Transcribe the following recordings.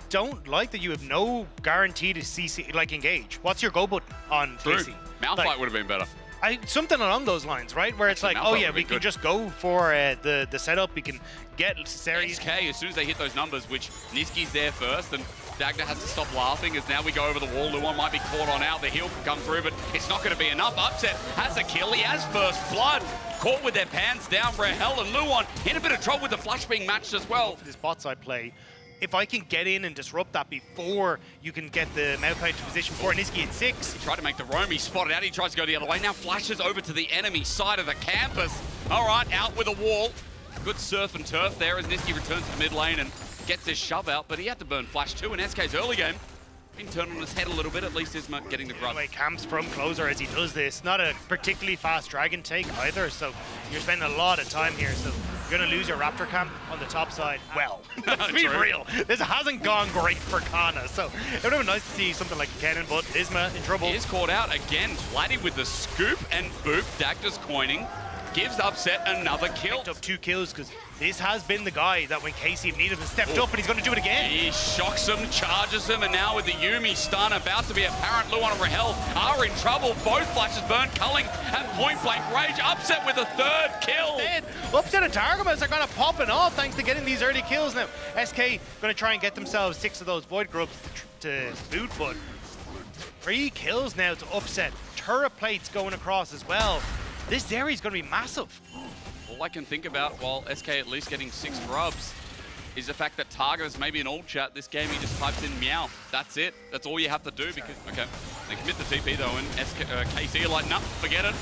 don't like that you have no guarantee to CC, like, engage. What's your go button on KC? Mouth fight would have been better. Something along those lines, right? Where it's like, oh yeah, we can just go for the setup. We can get series. SK, as soon as they hit those numbers, which Niski's there first, and Dagda has to stop laughing as now we go over the wall. Luan might be caught on out. The heal can come through, but it's not going to be enough. Upset has a kill. He has first blood. Caught with their pants down. Rahel and Luan in a bit of trouble with the flash being matched as well. For this bot side play, if I can get in and disrupt that before you can get the Maokai into position for Niski at 6. He tried to make the roam, he spotted out, he tries to go the other way. Now flashes over to the enemy side of the campus. All right, out with a wall. Good surf and turf there as Niski returns to the mid lane and gets his shove out, but he had to burn flash too in SK's early game. Been turned on his head a little bit, at least Isma getting the grunt. Anyway, camps from closer as he does this. Not a particularly fast dragon take either, so you're spending a lot of time here. So you're going to lose your Raptor camp on the top side. Well, let's be real. This hasn't gone great for Kana, so it would have been nice to see something like a cannon, but Isma in trouble. He is caught out again. Vladdy with the scoop and boop. Dagda's coining. Gives Upset another kill. Picked up 2 kills because this has been the guy that when KC needed him stepped up, and he's going to do it again. He shocks him, charges him, and now with the Yuumi stun about to be apparent, Luan and Rahel are in trouble. Both flashes burn. Culling at point blank rage. Upset with a 3rd kill. Upset and Targamas are going to pop it off thanks to getting these early kills now. SK going to try and get themselves 6 of those Void Grubs to boot, but 3 kills now to Upset. Turret plates going across as well. This area is going to be massive. All I can think about while SK at least getting 6 grubs is the fact that Targa is maybe an old chat. This game he just types in meow. That's it. That's all you have to do because, okay. They commit the TP though and KC are like, nah, forget it.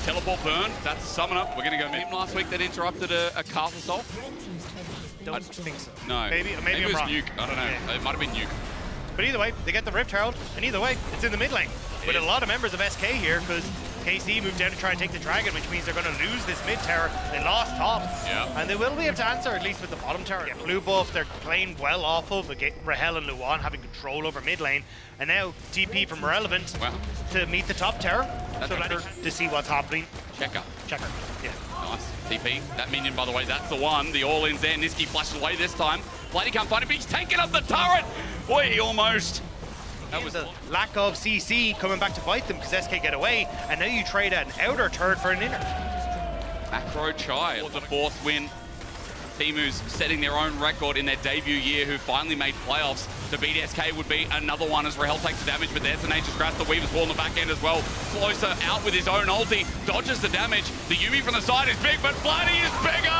Teleport burn, that's a summon up. We're going to go mid. Last week that interrupted a castle assault. Don't think so. No. Maybe it I'm was wrong. Nuke. I don't know. Yeah. It might have been Nuke. But either way, they get the Rift Herald, and either way, it's in the mid lane. With a lot of members of SK here, because KC moved down to try and take the Dragon, which means they're going to lose this mid tower. They lost top, and they will be able to answer, at least with the bottom tower. Get blue buff, they're playing well off of Rahel and Luan having control over mid lane, and now TP from Relevant to meet the top tower. So to see what's happening. Checker, yeah. Nice. TP, that minion, by the way, that's the one. The all-in's there. Niski flashes away this time. Vladdy can't find him, but he's taking up the turret. Boy, he almost. That was the lack of CC coming back to bite them because SK get away, and now you trade an outer turret for an inner. Macro Chai for the 4th win. Timu's setting their own record in their debut year, who finally made playoffs. To beat SK would be another one as Rahel takes the damage, but there's the Nature's Grasp, the Weaver's Wall on the back end as well. Closer out with his own ulti, dodges the damage. The Yuumi from the side is big, but Vladdy is bigger!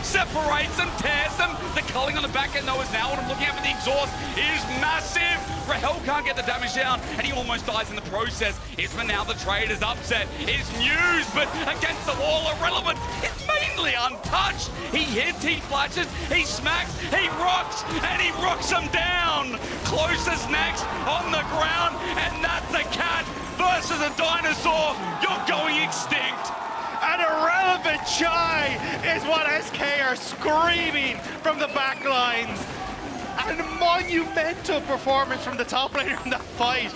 Separates them, tears them. The culling on the back end though is now what I'm looking at with the exhaust is massive. Rahel can't get the damage down, and he almost dies in the process. Isma now the trade is Upset. It's news, but against the wall, Irrelevant is mainly untouched. He hits, he flashes, he smacks, he rocks, and he rocks him down. Closest next on the ground, and that's a cat versus a dinosaur. You're going extinct. An Irrelevant Chai is what SK are screaming from the back lines. And a monumental performance from the top laner in that fight.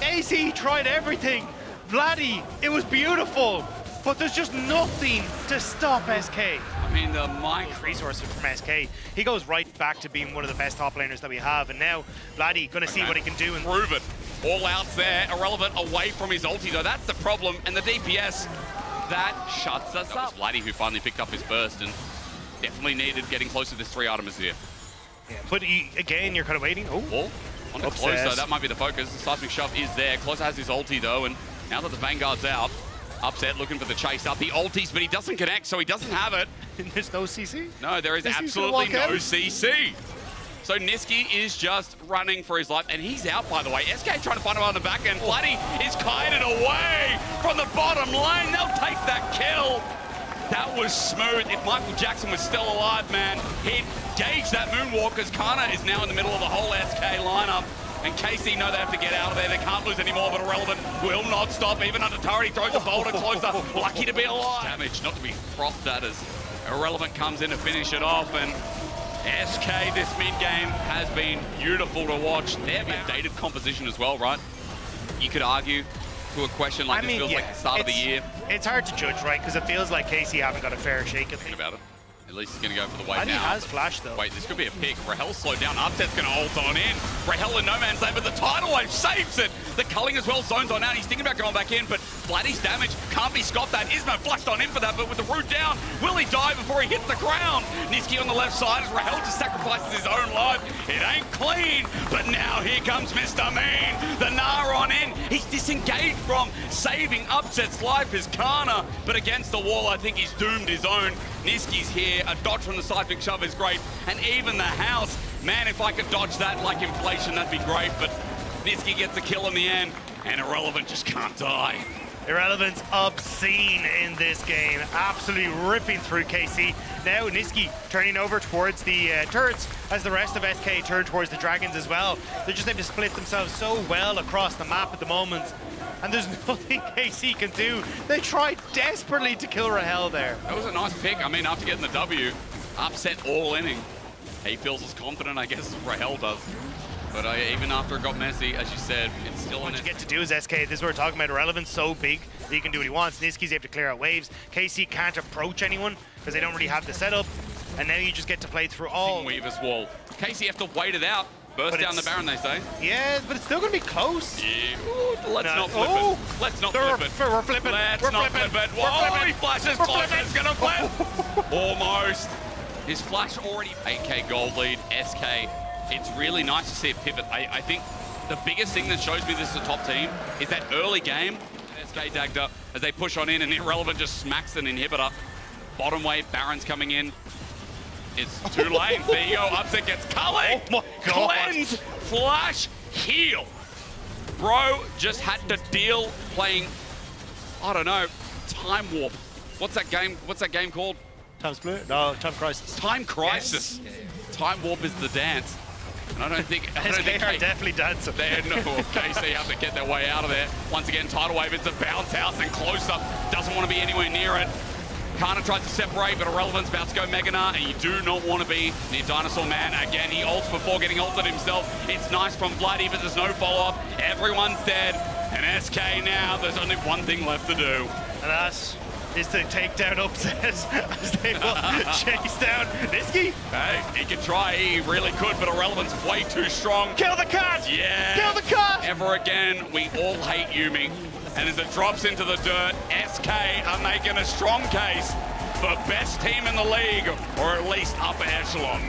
AC tried everything. Vladdy, it was beautiful, but there's just nothing to stop SK. I mean, the mind resources from SK. He goes right back to being one of the best top laners that we have, and now Vladdy gonna see what he can do and prove it. All outs there, Irrelevant away from his ulti though. That's the problem, and the DPS that shuts us up. Vladdy who finally picked up his burst and definitely needed getting close to this 3 Artemis here. Yeah, but again, you're kind of waiting. Oh, wall on to Closer. That might be the focus. The seismic shove is there. Closer has his ulti though, and now that the Vanguard's out, Upset looking for the chase up. He ultis, but he doesn't connect, so he doesn't have it. There's no CC? No, there is absolutely no CC. So Niski is just running for his life, and he's out, by the way. SK trying to find him on the back end. Vladdy is kited away from the bottom lane. They'll take that kill. That was smooth. If Michael Jackson was still alive, man, he'd gauge that moonwalk, because Kana is now in the middle of the whole SK lineup. And KC know they have to get out of there. They can't lose anymore, but Irrelevant will not stop. Even under turret, he throws a boulder closer. Lucky to be alive. Damage, not to be frothed at as Irrelevant comes in to finish it off. And SK, this mid-game has been beautiful to watch. They have a dated composition as well, right? You could argue to a question like this feels like the start of the year. It's hard to judge, right? Because it feels like KC haven't got a fair shake at it. About it. At least he's going to go for the wave And now. he has flash, though. Wait, this could be a pick. Rahel slowed down. Upset's going to ult on in. Rahel in no man's land, but the tidal wave saves it. The culling as well, zones on out. He's thinking about going back in, but Vladdy's damage can't be scoffed at. Ismo flashed on in for that, but with the root down, will he die before he hits the ground? Niski on the left side as Rahel just sacrifices his own life. It ain't clean, but now here comes Mr. Mean. The Gnar on in. He's disengaged from saving Upset's life, his Kana, but against the wall, I think he's doomed his own. Niski's here. A dodge from the side pick shove is great, and even the house. Man, if I could dodge that like inflation, that'd be great, but Niski gets the kill in the end, and Irrelevant just can't die. Irrelevant's obscene in this game, absolutely ripping through KC. Now Niski turning over towards the turrets as the rest of SK turn towards the dragons as well. They're just able to split themselves so well across the map at the moment, and there's nothing KC can do. They tried desperately to kill Rahel there. That was a nice pick. I mean, after getting the W, Upset all inning. He feels as confident, I guess, as Rahel does. But even after it got messy, as you said, it's still what you get to do is SK. This is what we're talking about. Irrelevant's so big that he can do what he wants. Niski's able to clear out waves. KC can't approach anyone because they don't really have the setup. And now you just get to play through all. Weaver's wall. KC have to wait it out. Burst down the Baron, they say. Yeah, but it's still going to be close. Yeah. Ooh, let's not flip it. Let's not flip it. We're flipping. Let's not flip it. Whoa, he flashes close. It's going to flip. Almost. His flash already. 8K gold lead. SK. It's really nice to see a pivot. I think the biggest thing that shows me this is a top team is that early game. SK dagged up as they push on in, and Irrelevant just smacks an inhibitor. Bottom wave, Baron's coming in. It's 2 lanes. There you go. Upset gets culling. Oh my God. Cleanse, flash, heal. Bro just had to deal playing, I don't know, Time Warp. What's that game called? Time Split? No, Time Crisis. Time Crisis. Yes. Time Warp is the dance. And I don't think SK are definitely dancing. No, KC have to get their way out of there. Once again, tidal wave, it's a bounce house and close up. Doesn't want to be anywhere near it. Kana tries to separate, but Irrelevant's about to go Mega Gnar, and you do not want to be near Dinosaur Man. Again, he ults before getting ulted himself. It's nice from Bloody, but there's no follow-up. Everyone's dead. And SK now, there's only one thing left to do. And that is to take down Upset as they will chase down Niski. Hey, he could try, he really could, but Irrelevant's way too strong. Kill the cat! Yeah! Kill the cat! Ever again, we all hate Yuumi. And as it drops into the dirt, SK are making a strong case for best team in the league, or at least upper echelon.